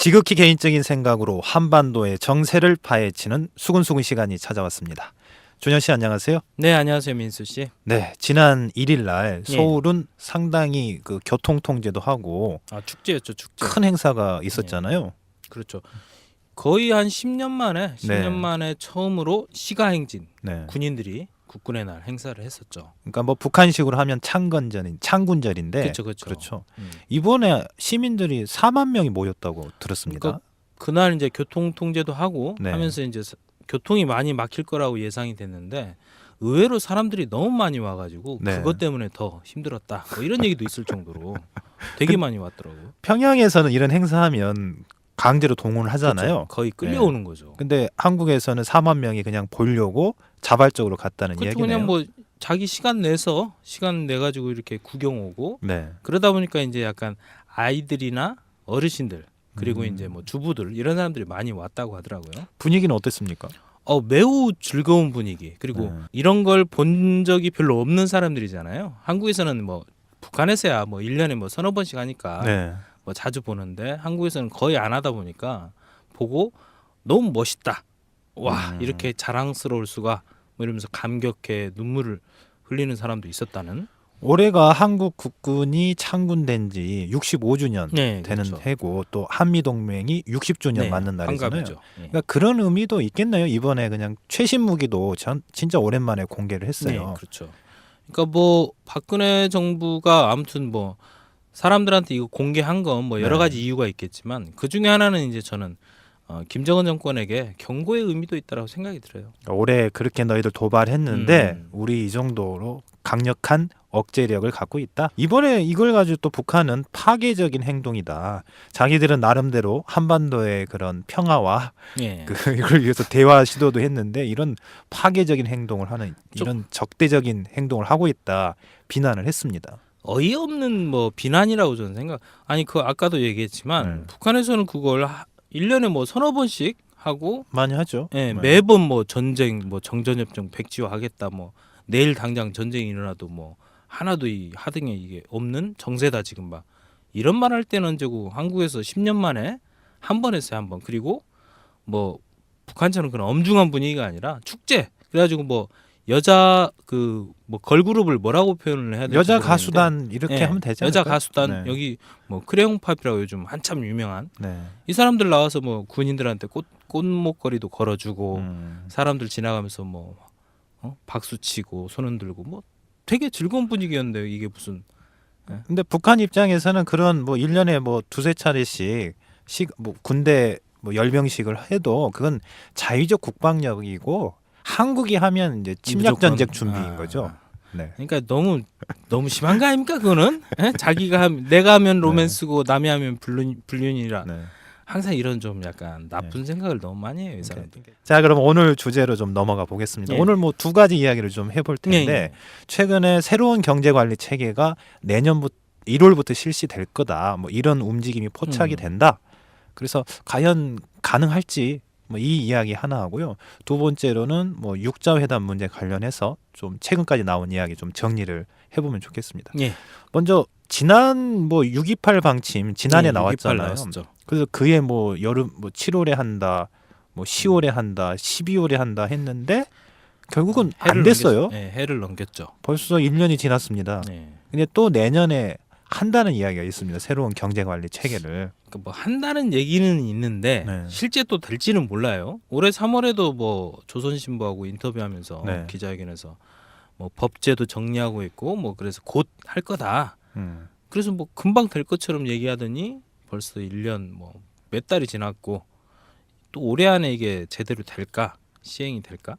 지극히 개인적인 생각으로 한반도의 정세를 파헤치는 수근수근 시간이 찾아왔습니다. 준현 씨 안녕하세요. 네, 안녕하세요, 민수 씨. 네, 지난 1일 날 예. 서울은 상당히 그 교통 통제도 하고 축제였죠, 축제. 큰 행사가 있었잖아요. 그렇죠. 거의 한 10년 만에 네. 처음으로 시가행진 네. 군인들이 국군의 날 행사를 했었죠. 그러니까 뭐 북한식으로 하면 창군절인데 그렇죠. 그렇죠. 이번에 시민들이 4만 명이 모였다고 들었습니다. 그러니까 그날 이제 교통 통제도 하고 네. 하면서 이제 교통이 많이 막힐 거라고 예상이 됐는데 의외로 사람들이 너무 많이 와가지고 네. 그것 때문에 더 힘들었다. 뭐 이런 얘기도 있을 정도로 되게 많이 왔더라고요. 평양에서는 이런 행사하면 강제로 동원을 하잖아요. 그렇죠. 거의 끌려오는 거죠. 근데 한국에서는 4만 명이 그냥 보려고 자발적으로 갔다는 그렇죠. 이야기네요. 그냥 뭐 자기 시간 내 가지고 이렇게 구경 오고 네. 그러다 보니까 이제 약간 아이들이나 어르신들 그리고 이제 뭐 주부들 이런 사람들이 많이 왔다고 하더라고요. 분위기는 어땠습니까? 매우 즐거운 분위기. 그리고 네. 이런 걸 본 적이 별로 없는 사람들이잖아요. 한국에서는 뭐 북한에서야 뭐 1년에 뭐 서너 번씩 하니까 네. 뭐 자주 보는데 한국에서는 거의 안 하다 보니까 보고 너무 멋있다. 와, 이렇게 자랑스러울 수가 뭐 이러면서 감격해 눈물을 흘리는 사람도 있었다는. 올해가 한국 국군이 창군된 지 65주년 네, 되는 그렇죠. 해고 또 한미 동맹이 60주년 네, 맞는 날이잖아요. 환갑이죠. 네. 그러니까 그런 의미도 있겠네요. 이번에 그냥 최신 무기도 진짜 오랜만에 공개를 했어요. 네, 그렇죠. 그러니까 뭐 박근혜 정부가 아무튼 뭐 사람들한테 이거 공개한 건 뭐 여러 네. 가지 이유가 있겠지만 그 중에 하나는 이제 저는 김정은 정권에게 경고의 의미도 있다라고 생각이 들어요. 그러니까 올해 그렇게 너희들 도발했는데 음. 우리 이 정도로 강력한 억제력을 갖고 있다. 이번에 이걸 가지고 또 북한은 파괴적인 행동이다. 자기들은 나름대로 한반도의 그런 평화와 예. 이걸 위해서 대화 시도도 했는데 이런 파괴적인 행동을 하는 이런 적대적인 행동을 하고 있다. 비난을 했습니다. 어이없는 뭐 비난이라고 저는 생각. 아니 그 아까도 얘기했지만 네. 북한에서는 그걸 1년에 뭐 서너 번씩 하고 많이 하죠. 예, 네. 매번 뭐 전쟁 뭐 정전협정 백지화하겠다 뭐 내일 당장 전쟁이 일어나도 뭐 하나도 이 하등에 이게 없는 정세다 지금 막 이런 말 할 때는 언제고 한국에서 10년 만에 한 번 했어요 한 번. 그리고 뭐 북한처럼 그런 엄중한 분위기가 아니라 축제 그래가지고 뭐 여자 그 뭐 걸그룹을 뭐라고 표현을 해야 될지 여자 모르겠는데 가수단 이렇게 예, 하면 되지 여자 않을까요? 가수단 네. 여기 뭐 크레용팝이라고 요즘 한참 유명한 네. 이 사람들 나와서 뭐 군인들한테 꽃목걸이도 걸어주고 음. 사람들 지나가면서 뭐 박수 치고 손 흔들고 뭐 되게 즐거운 분위기였는데 이게 무슨 근데 북한 입장에서는 그런 뭐 1년에 뭐 두세 차례씩 뭐 군대 뭐 열병식을 해도 그건 자위적 국방력이고 한국이 하면 이제 침략 무조건, 전쟁 준비인 거죠. 네. 그러니까 너무 심한 거 아닙니까 그거는? 예? 자기가 내가 하면 네. 로맨스고 남이 하면 불륜이라 네. 항상 이런 좀 약간 나쁜 생각을 너무 많이 해요 이 사람들. 자, 그럼 오늘 주제로 좀 넘어가 보겠습니다. 예. 오늘 뭐 두 가지 이야기를 좀 해볼 텐데 예. 최근에 새로운 경제관리 체계가 내년부터 1월부터 실시될 거다. 뭐 이런 움직임이 포착이 된다. 그래서 과연 가능할지 뭐 이 이야기 하나 하고요. 두 번째로는 뭐 육자회담 문제 관련해서 좀 최근까지 나온 이야기 좀 정리를 해보면 좋겠습니다. 예. 먼저 지난 뭐 6.28 방침 지난해 6.28 나왔잖아요. 나왔었죠. 그래서 그해 뭐 여름 뭐 7월에 한다, 뭐 10월에 한다, 12월에 한다 했는데 결국은 안 됐어요. 해를 넘겼죠. 벌써 1년이 지났습니다. 예. 근데 또 내년에 한다는 이야기가 있습니다. 새로운 경제관리 체계를. 그러니까 뭐 한다는 얘기는 있는데 네. 실제 또 될지는 몰라요. 올해 3월에도 뭐 조선신보하고 인터뷰하면서 네. 기자회견에서 뭐 법제도 정리하고 있고 뭐 그래서 곧 할 거다. 그래서 뭐 금방 될 것처럼 얘기하더니 벌써 1년 뭐 몇 달이 지났고 또 올해 안에 이게 제대로 될까 시행이 될까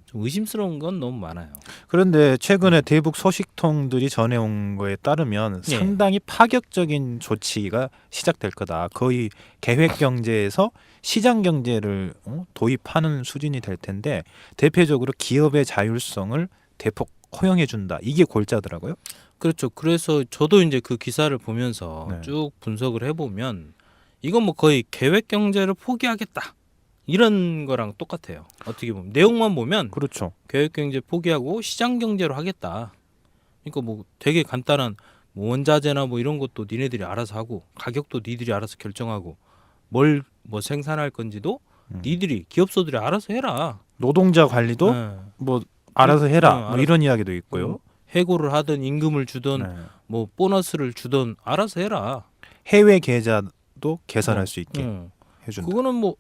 좀 의심스러운 건 너무 많아요. 그런데 최근에 대북 소식통들이 전해온 거에 따르면 예. 상당히 파격적인 조치가 시작될 거다. 거의 계획 경제에서 시장 경제를 도입하는 수준이 될 텐데 대표적으로 기업의 자율성을 대폭 허용해 준다. 이게 골자더라고요. 그렇죠. 그래서 저도 이제 그 기사를 보면서 네. 쭉 분석을 해보면 이건 뭐 거의 계획 경제를 포기하겠다 이런 거랑 똑같아요. 어떻게 보면 내용만 보면 그렇죠. 계획 경제 포기하고 시장 경제로 하겠다. 그러니까 뭐 되게 간단한 뭐 원자재나 뭐 이런 것도 니네들이 알아서 하고 가격도 니들이 알아서 결정하고 뭘 뭐 생산할 건지도 니들이 기업소들이 알아서 해라. 노동자 관리도 네. 뭐 알아서 해라. 뭐 알아서. 이런 이야기도 있고요. 해고를 하든 임금을 주든 네. 뭐 보너스를 주든 알아서 해라. 해외 계좌도 개설할 수 있게 해준다. 그거는 뭐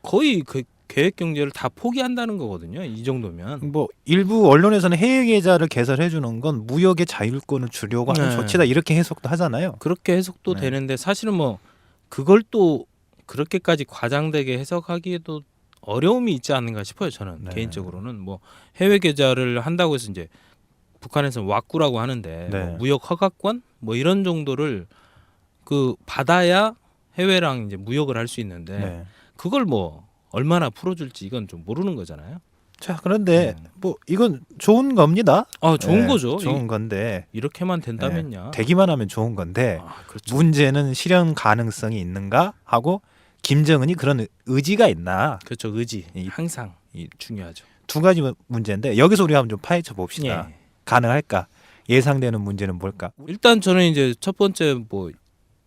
거의 그 계획 경제를 다 포기한다는 거거든요. 이 정도면. 뭐 일부 언론에서는 해외 계좌를 개설해 주는 건 무역의 자율권을 주려고 하는 네. 조치다 이렇게 해석도 하잖아요. 그렇게 해석도 네. 되는데 사실은 뭐 그걸 또 그렇게까지 과장되게 해석하기에도 어려움이 있지 않는가 싶어요. 저는 네. 개인적으로는 뭐 해외 계좌를 한다고 해서 이제 북한에서는 왁구라고 하는데 네. 뭐 무역 허가권 뭐 이런 정도를 그 받아야 해외랑 이제 무역을 할 수 있는데 네. 그걸 뭐 얼마나 풀어줄지 이건 좀 모르는 거잖아요. 자, 그런데 뭐 이건 좋은 겁니다. 좋은 네, 거죠. 좋은 건데 이렇게만 된다면야. 되기만 하면 좋은 건데 그렇죠. 문제는 실현 가능성이 있는가 하고 김정은이 그런 의지가 있나 그렇죠. 의지 이- 항상 이- 중요하죠. 두 가지 문제인데 여기서 우리가 한번 좀 파헤쳐 봅시다. 예. 가능할까? 예상되는 문제는 뭘까? 일단 저는 이제 첫 번째 뭐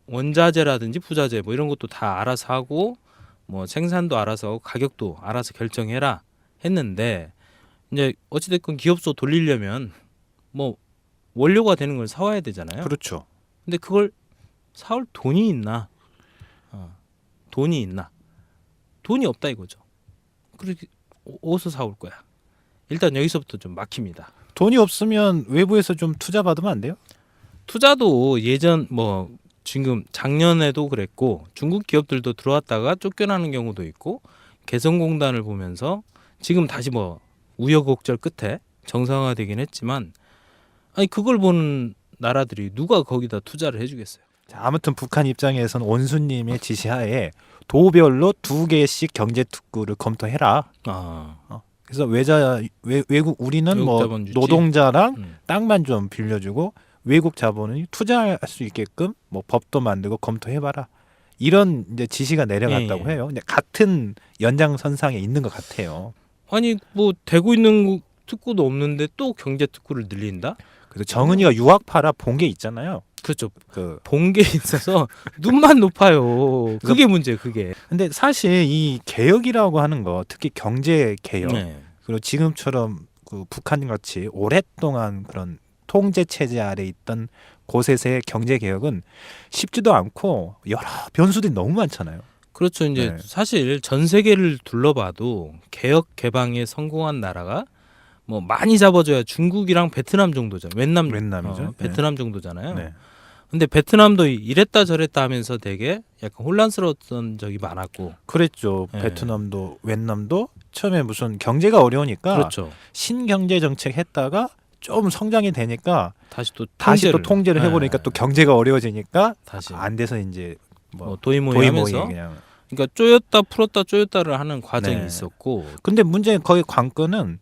원자재라든지 부자재 뭐 이런 것도 다 알아서 하고 뭐 생산도 알아서 하고 가격도 알아서 결정해라 했는데 이제 어찌됐건 기업소 돌리려면 뭐 원료가 되는 걸 사와야 되잖아요. 그렇죠. 근데 그걸 사올 돈이 있나? 돈이 있나? 돈이 없다 이거죠. 그렇게 어디서 사올 거야? 일단 여기서부터 좀 막힙니다. 돈이 없으면 외부에서 좀 투자 받으면 안 돼요? 투자도 예전 뭐 지금 작년에도 그랬고 중국 기업들도 들어왔다가 쫓겨나는 경우도 있고 개성공단을 보면서 지금 다시 뭐 우여곡절 끝에 정상화되긴 했지만 아니 그걸 보는 나라들이 누가 거기다 투자를 해주겠어요. 자, 아무튼 북한 입장에서는 원수님의 지시하에 도별로 2개씩 경제 특구를 검토해라. 그래서 외국 우리는 뭐 외국자본 유치? 노동자랑 땅만 좀 빌려주고 외국 자본이 투자할 수 있게끔 뭐 법도 만들고 검토해봐라. 이런 이제 지시가 내려갔다고 예. 해요. 근데 같은 연장선상에 있는 것 같아요. 아니 뭐 되고 있는 특구도 없는데 또 경제 특구를 늘린다? 그래서 정은이가 유학파라 본 게 있잖아요. 그렇죠. 그 본 게 있어서 눈만 높아요. 그게 문제예요. 그게. 근데 사실 이 개혁이라고 하는 거, 특히 경제 개혁, 네. 그리고 지금처럼 그 북한 같이 오랫동안 그런 통제 체제 아래 있던 곳에서의 경제 개혁은 쉽지도 않고 여러 변수들이 너무 많잖아요. 그렇죠. 이제 네. 사실 전 세계를 둘러봐도 개혁 개방에 성공한 나라가 뭐 많이 잡아줘야 중국이랑 베트남 정도죠. 베트남이죠. 베트남 정도잖아요. 네. 근데 베트남도 이랬다 저랬다 하면서 되게 약간 혼란스러웠던 적이 많았고. 그랬죠. 네. 베트남도 웬남도 처음에 무슨 경제가 어려우니까 그렇죠. 신경제 정책 했다가 좀 성장이 되니까 다시 또 통제를 해보니까 네. 또 경제가 어려워지니까 다시 안 돼서 이제 뭐 도이모이 도이모이 하면서 그냥. 그러니까 쪼였다 풀었다 쪼였다를 하는 과정이 네. 있었고. 근데 문제는 거의 관건은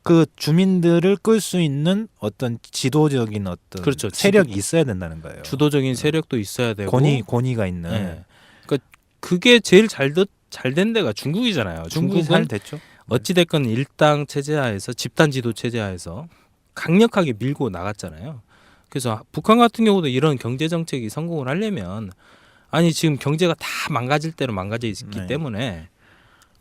그 주민들을 끌 수 있는 어떤 지도적인 어떤 그렇죠. 세력이 있어야 된다는 거예요. 주도적인 세력도 있어야 되고. 권위가 있는. 네. 그러니까 그게 제일 잘 된 데가 중국이잖아요. 중국이 중국은 잘 됐죠. 어찌 됐건 일당 체제하에서 집단 지도 체제하에서 강력하게 밀고 나갔잖아요. 그래서 북한 같은 경우도 이런 경제 정책이 성공을 하려면 아니 지금 경제가 다 망가질 대로 망가져 있기 네. 때문에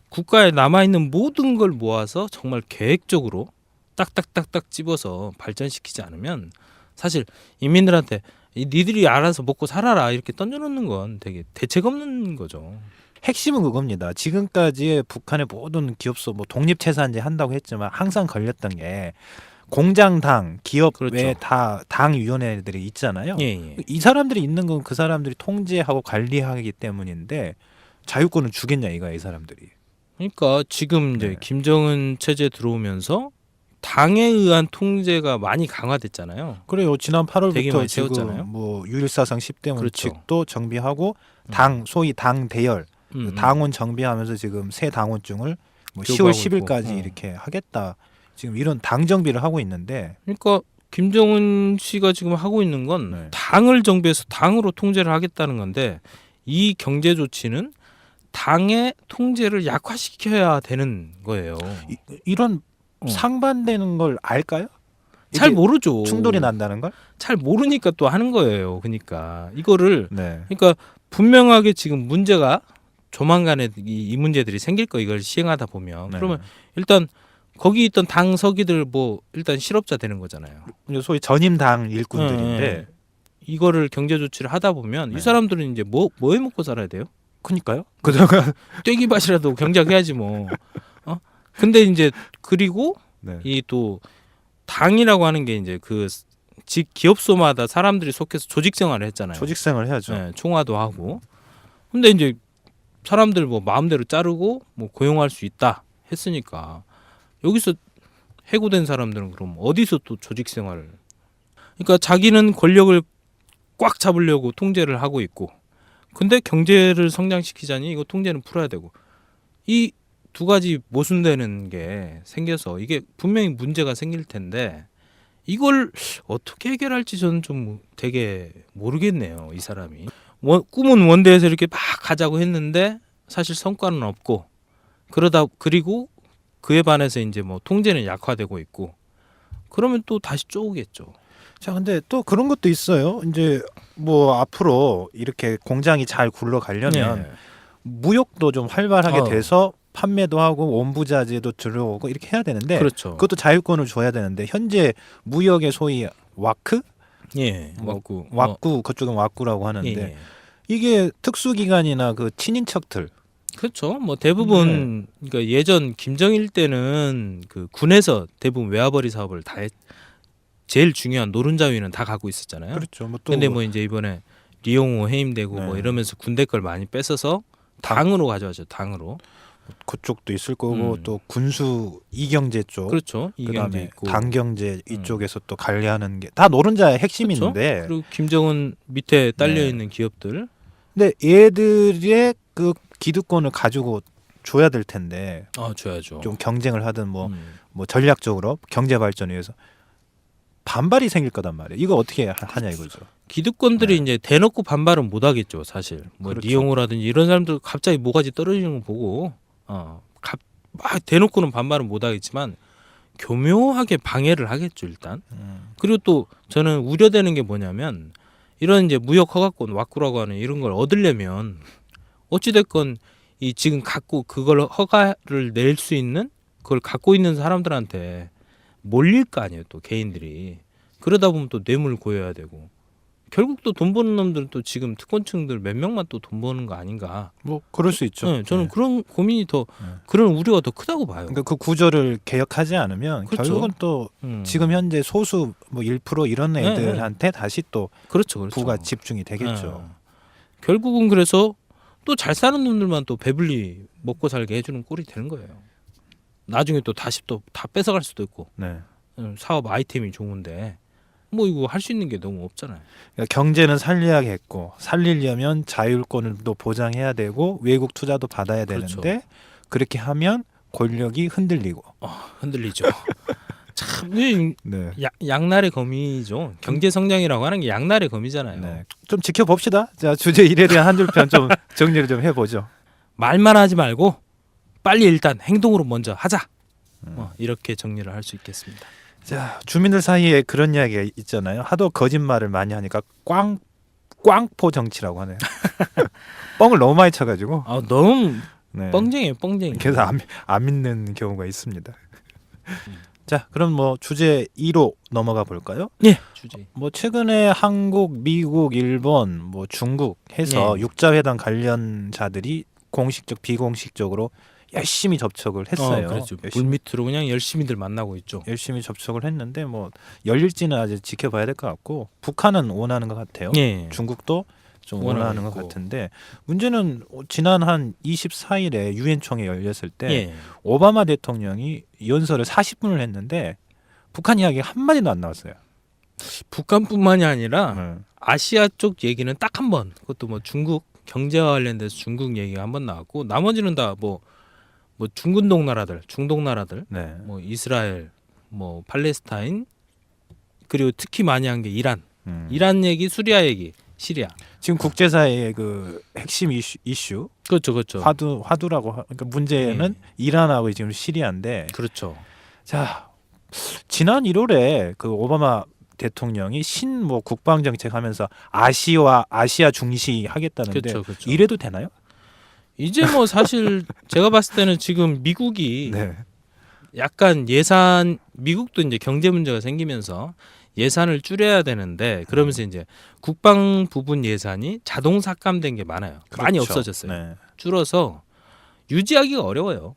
국가에 남아 있는 모든 걸 모아서 정말 계획적으로 딱딱딱딱 집어서 발전시키지 않으면 사실 인민들한테 니들이 알아서 먹고 살아라 이렇게 던져놓는 건 되게 대책 없는 거죠. 핵심은 그겁니다. 지금까지의 북한의 모든 기업소 뭐 독립채산제 한다고 했지만 항상 걸렸던 게 공장당, 기업 그렇죠. 외에 다 당위원회들이 있잖아요. 예. 이 사람들이 있는 건 그 사람들이 통제하고 관리하기 때문인데 자유권을 주겠냐 이거야 이 사람들이. 그러니까 지금 이제 네. 김정은 체제 들어오면서 당에 의한 통제가 많이 강화됐잖아요. 그래요. 지난 되게 8월부터 많이 지금 세웠잖아요. 뭐 유일사상 10대 그렇죠. 원칙도 정비하고 소위 당 대열, 당원 정비하면서 지금 새 당원증을 뭐 10월 교부하고 10일까지 있고. 이렇게 하겠다. 지금 이런 당 정비를 하고 있는데 그러니까 김정은 씨가 지금 하고 있는 건 네. 당을 정비해서 당으로 통제를 하겠다는 건데 이 경제 조치는 당의 통제를 약화시켜야 되는 거예요. 이런 어. 상반되는 걸 알까요? 잘 이게 모르죠. 충돌이 난다는 걸? 잘 모르니까 또 하는 거예요. 그러니까 이거를 네. 그러니까 분명하게 지금 문제가 조만간에 이 문제들이 생길 거 이걸 시행하다 보면 네. 그러면 일단 거기 있던 당 서기들 뭐 일단 실업자 되는 거잖아요. 소위 전임당 일꾼들인데 네. 이거를 경제 조치를 하다 보면 네. 이 사람들은 이제 뭐해 먹고 살아야 돼요? 그니까요. 그동안 떼기밭이라도 경작해야지 뭐. 근데 이제 그리고 네. 이 또 당이라고 하는 게 이제 그 직 기업소마다 사람들이 속해서 조직 생활을 했잖아요. 조직생활 해야죠. 네, 총화도 하고. 근데 이제 사람들 뭐 마음대로 자르고 뭐 고용할 수 있다 했으니까 여기서 해고된 사람들은 그럼 어디서 또 조직 생활을? 그러니까 자기는 권력을 꽉 잡으려고 통제를 하고 있고, 근데 경제를 성장시키자니 이거 통제는 풀어야 되고 이 두 가지 모순되는 게 생겨서 이게 분명히 문제가 생길 텐데 이걸 어떻게 해결할지 저는 좀 되게 모르겠네요. 이 사람이 꿈은 원대에서 이렇게 막 가자고 했는데 사실 성과는 없고 그리고 그에 반해서 이제 뭐 통제는 약화되고 있고 그러면 또 다시 쪼우겠죠. 자, 근데 또 그런 것도 있어요. 이제 뭐 앞으로 이렇게 공장이 잘 굴러가려면 네. 무역도 좀 활발하게 어. 돼서 판매도 하고 원부자재도 들어오고 이렇게 해야 되는데 그렇죠. 그것도 자유권을 줘야 되는데 현재 무역의 소위 와크, 예, 뭐, 맞고 왁구 그쪽은 왁구라고 하는데 예. 이게 특수기관이나 그 친인척들 그렇죠. 뭐 대부분 그러니까 예전 김정일 때는 그 군에서 대부분 외화벌이 사업을 다 제일 중요한 노른자위는 다 갖고 있었잖아요. 그렇죠. 뭐또 근데 뭐 이제 이번에 리용호 해임되고 네. 뭐 이러면서 군대 걸 많이 뺏어서 당으로 가져왔죠. 당으로. 그쪽도 있을 거고 또 군수 이경제 쪽 그렇죠. 이경제 그다음에 있고 당경제 이쪽에서 또 관리하는 게 다 노른자의 핵심인데 그렇죠? 그리고 김정은 밑에 딸려 네. 있는 기업들. 근데 얘들의 그 기득권을 가지고 줘야 될 텐데 줘야죠. 좀 경쟁을 하든 뭐 음. 전략적으로 경제 발전을 위해서 반발이 생길 거단 말이에요. 이거 어떻게 하냐 이거죠. 기득권들이 이제 대놓고 반발은 못 하겠죠, 사실. 뭐 그렇죠. 리용호라든지 이런 사람들 갑자기 모가지 떨어지는 거 보고 막 대놓고는 반발은 못 하겠지만 교묘하게 방해를 하겠죠, 일단. 그리고 또 저는 우려되는 게 뭐냐면 이런 이제 무역 허가권 왁구라고 하는 이런 걸 얻으려면 어찌 됐건 이 지금 갖고 그걸 허가를 낼 수 있는 그걸 갖고 있는 사람들한테 몰릴 거 아니에요, 또 개인들이. 그러다 보면 또 뇌물 고여야 되고 결국 또 돈 버는 놈들은 또 지금 특권층들 몇 명만 또 돈 버는 거 아닌가? 뭐 그럴 수 있죠. 네, 저는 네. 그런 고민이 더 네. 그런 우려가 더 크다고 봐요. 그러니까 그 구조를 개혁하지 않으면 그렇죠. 결국은 또 지금 현재 소수 뭐 1% 이런 애들한테 다시 또 그렇죠. 부가 집중이 되겠죠. 네. 결국은 그래서 또 잘 사는 놈들만 또 배불리 먹고 살게 해주는 꼴이 되는 거예요. 나중에 또 다시 또 다 뺏어갈 수도 있고 네. 사업 아이템이 좋은데 뭐 이거 할 수 있는 게 너무 없잖아요. 그러니까 경제는 살려야겠고 살리려면 자율권을 또 보장해야 되고 외국 투자도 받아야 그렇죠. 되는데 그렇게 하면 권력이 흔들리고. 흔들리죠. 참 이게 네. 양날의 검이죠. 경제 성장이라고 하는 게 양날의 검이잖아요. 네. 좀 지켜봅시다. 자, 주제 1에 대한 한 줄 편 좀 정리를 좀 해보죠. 말만 하지 말고 빨리 일단 행동으로 먼저 하자. 이렇게 정리를 할 수 있겠습니다. 자, 주민들 사이에 그런 이야기가 있잖아요. 하도 거짓말을 많이 하니까 꽝포 정치라고 하네요. 뻥을 너무 많이 쳐가지고. 너무 네. 뻥쟁이에요, 뻥쟁이. 그래서 안 믿는 경우가 있습니다. 자, 그럼 뭐 주제 2로 넘어가 볼까요? 예, 주제. 뭐 최근에 한국, 미국, 일본, 뭐 중국 해서 네. 육자회담 관련자들이 공식적, 비공식적으로 열심히 접촉을 했어요. 그렇죠. 열심히, 물밑으로 그냥 열심히들 만나고 있죠. 열심히 접촉을 했는데 뭐 열릴지는 아직 지켜봐야 될 것 같고 북한은 원하는 것 같아요. 예. 중국도 좀 원하고 원하는 것 있고. 같은데 문제는 지난 한 24일에 유엔 총회 열렸을 때 예. 오바마 대통령이 연설을 40분을 했는데 북한 이야기 한 마디도 안 나왔어요. 북한뿐만이 아니라 네. 아시아 쪽 얘기는 딱 한 번. 그것도 뭐 중국 경제와 관련돼서 중국 얘기가 한 번 나왔고 나머지는 다 뭐 중근동 나라들, 중동 나라들, 네. 뭐 이스라엘, 뭐 팔레스타인 그리고 특히 많이 한 게 이란. 이란 얘기, 수리아 얘기, 시리아. 지금 국제사회의 그 핵심 이슈 그렇죠. 화두라고 그러니까 문제는 이란하고 지금 시리아인데 그렇죠. 자 지난 1월에 그 오바마 대통령이 신 뭐 국방 정책하면서 아시아 중시 하겠다는데 그렇죠, 그렇죠. 이래도 되나요? 이제 뭐 사실 제가 봤을 때는 지금 미국이 네. 약간 미국도 이제 경제 문제가 생기면서 예산을 줄여야 되는데 그러면서 이제 국방 부분 예산이 자동 삭감된 게 많아요. 많이 그렇죠. 없어졌어요. 네. 줄어서 유지하기가 어려워요.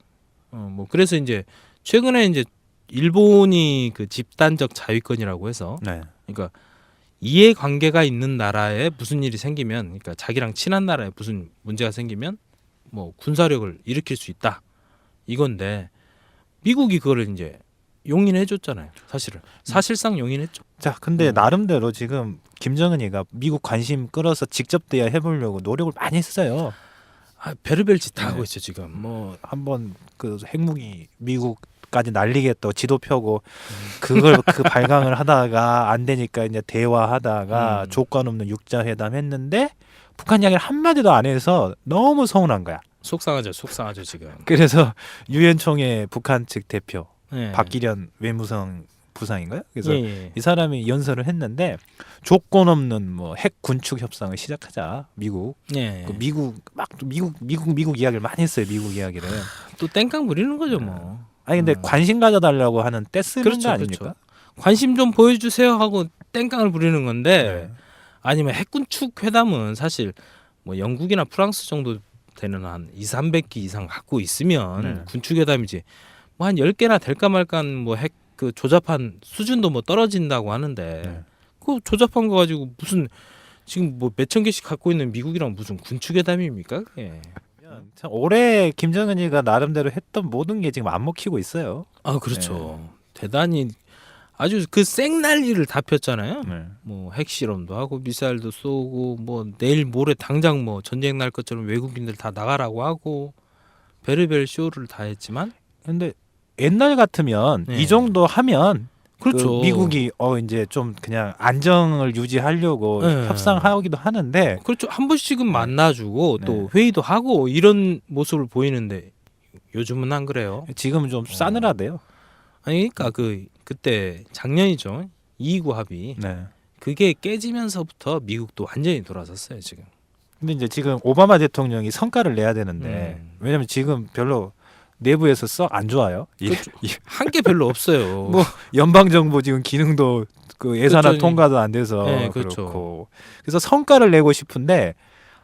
뭐 그래서 이제 최근에 이제 일본이 그 집단적 자위권이라고 해서 네. 그러니까 이해관계가 있는 나라에 무슨 일이 생기면 그러니까 자기랑 친한 나라에 무슨 문제가 생기면 뭐 군사력을 일으킬 수 있다 이건데 미국이 그거를 이제 용인해 줬잖아요. 사실상 용인했죠. 자, 근데 나름대로 지금 김정은이가 미국 관심 끌어서 직접 대화 해보려고 노력을 많이 했어요. 베르벨 짓 다 네. 하고 있어 지금. 뭐 한번 그 핵무기 미국까지 날리겠다 지도 펴고 그걸 그 발광을 하다가 안 되니까 이제 대화하다가 조건 없는 육자회담 했는데 북한 이야기를 한 마디도 안 해서 너무 서운한 거야. 속상하죠 지금. 그래서 유엔 총회 북한 측 대표 네. 박기련 외무성 부상인가요? 그래서 예. 이 사람이 연설을 했는데 조건 없는 뭐 핵 군축 협상을 시작하자 미국. 예. 그 미국 이야기를 많이 했어요. 미국 이야기를. 또 땡깡 부리는 거죠 뭐. 아니 근데 관심 가져달라고 하는 때 쓰는 그렇죠, 거 아닙니까? 그렇죠. 관심 좀 보여주세요 하고 땡깡을 부리는 건데 네. 아니면 핵군축 회담은 사실 뭐 영국이나 프랑스 정도 되는 한 200~300기 이상 갖고 있으면 네. 군축 회담이지 뭐 한 10개나 될까 말까 뭐 핵 그 조잡한 수준도 뭐 떨어진다고 하는데 네. 그 조잡한 거 가지고 무슨 지금 뭐 몇천 개씩 갖고 있는 미국이랑 무슨 군축 회담입니까? 그게. 참 올해 김정은이가 나름대로 했던 모든 게 지금 안 먹히고 있어요. 아 그렇죠. 대단히 아주 그 생난리를 다 폈잖아요. 네. 뭐 핵실험도 하고 미사일도 쏘고 뭐 내일 모레 당장 뭐 전쟁 날 것처럼 외국인들 다 나가라고 하고 베르벨 쇼를 다 했지만 근데 옛날 같으면 네. 이 정도 하면 그렇죠. 그 미국이 이제 좀 그냥 안정을 유지하려고 네. 협상하기도 하는데 그렇죠. 한 번씩은 만나주고 네. 또 회의도 하고 이런 모습을 보이는데 요즘은 안 그래요. 지금은 좀 싸늘하대요. 아니 그러니까 그때 작년이죠. 2.29 합의 네. 그게 깨지면서부터 미국도 완전히 돌아섰어요 지금. 근데 이제 지금 오바마 대통령이 성과를 내야 되는데 왜냐면 지금 별로 내부에서 썩 안 좋아요. 그렇죠. 한 게 별로 없어요. 뭐 연방 정부 지금 기능도 그 예산안 그렇죠. 통과도 안 돼서 네, 그렇죠. 그렇고 그래서 성과를 내고 싶은데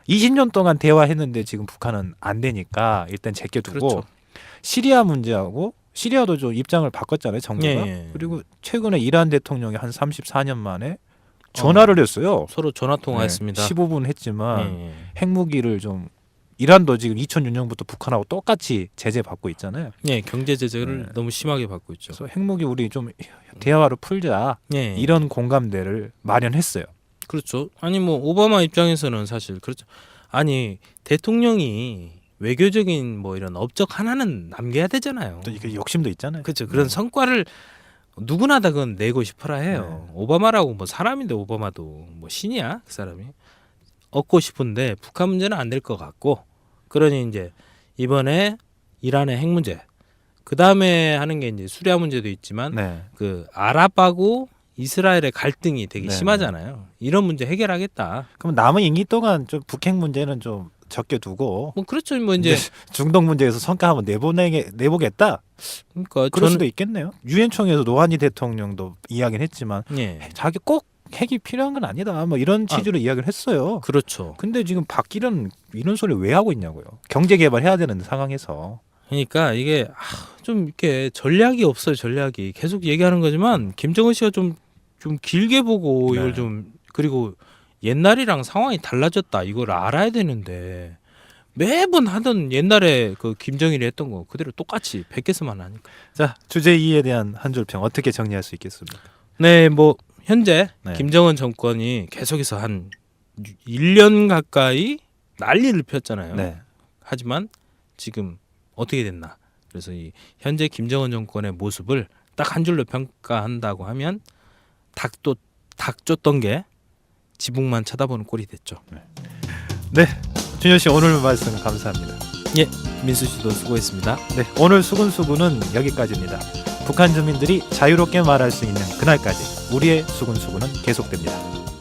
20년 동안 대화했는데 지금 북한은 안 되니까 일단 제껴두고 그렇죠. 시리아 문제하고 시리아도 좀 입장을 바꿨잖아요 정부가. 예. 그리고 최근에 이란 대통령이 한 34년 만에 전화를 했어요. 서로 전화 통화했습니다. 15분 했지만 예. 핵무기를 좀 이란도 지금 2006년부터 북한하고 똑같이 제재 받고 있잖아요. 예, 경제 제재를 네. 너무 심하게 받고 있죠. 그래서 핵무기 우리 좀 대화로 풀자 예. 이런 공감대를 마련했어요. 그렇죠. 아니 뭐 오바마 입장에서는 사실 그렇죠. 아니 대통령이 외교적인 뭐 이런 업적 하나는 남겨야 되잖아요. 또 이게 욕심도 있잖아요. 그렇죠. 그런 성과를 누구나 다 그건 내고 싶어라 해요. 오바마라고 뭐 사람인데 오바마도 뭐 신이야 그 사람이 얻고 싶은데 북한 문제는 안 될 것 같고 그러니 이제 이번에 이란의 핵 문제 그 다음에 하는 게 이제 수리아 문제도 있지만 네. 그 아랍하고 이스라엘의 갈등이 되게 네. 심하잖아요. 이런 문제 해결하겠다. 그럼 남은 임기 동안 좀 북핵 문제는 좀 적게두고 뭐 그렇죠. 뭐 이제 중동 문제에서 성과 한번 내보겠다. 그러니까 그럴 수도 있겠네요. 유엔 총회에서 노한희 대통령도 이야기는 했지만 예 자기 꼭 핵이 필요한 건 아니다. 뭐 이런 취지로 이야기를 했어요. 그렇죠. 근데 지금 박기련 이런 소리 왜 하고 있냐고요. 경제 개발해야 되는 상황에서. 그러니까 이게 좀 이렇게 전략이 없어요. 전략이 계속 얘기하는 거지만 김정은 씨가 좀 길게 보고 네. 이걸 좀 그리고 옛날이랑 상황이 달라졌다 이걸 알아야 되는데 매번 하던 옛날에 그 김정일이 했던 거 그대로 똑같이 베껴서만 하니까. 자, 주제 2에 대한 한 줄 평 어떻게 정리할 수 있겠습니까? 네, 뭐 현재 네. 김정은 정권이 계속해서 한 1년 가까이 난리를 폈잖아요. 네. 하지만 지금 어떻게 됐나? 그래서 이 현재 김정은 정권의 모습을 딱 한 줄로 평가한다고 하면 닭 쫓던 게 지붕만 쳐다보는 꼴이 됐죠. 네. 준현 씨 오늘 말씀 감사합니다. 예, 민수 씨도 수고했습니다. 네, 오늘 수근수근은 여기까지입니다. 북한 주민들이 자유롭게 말할 수 있는 그날까지 우리의 수근수근은 계속됩니다.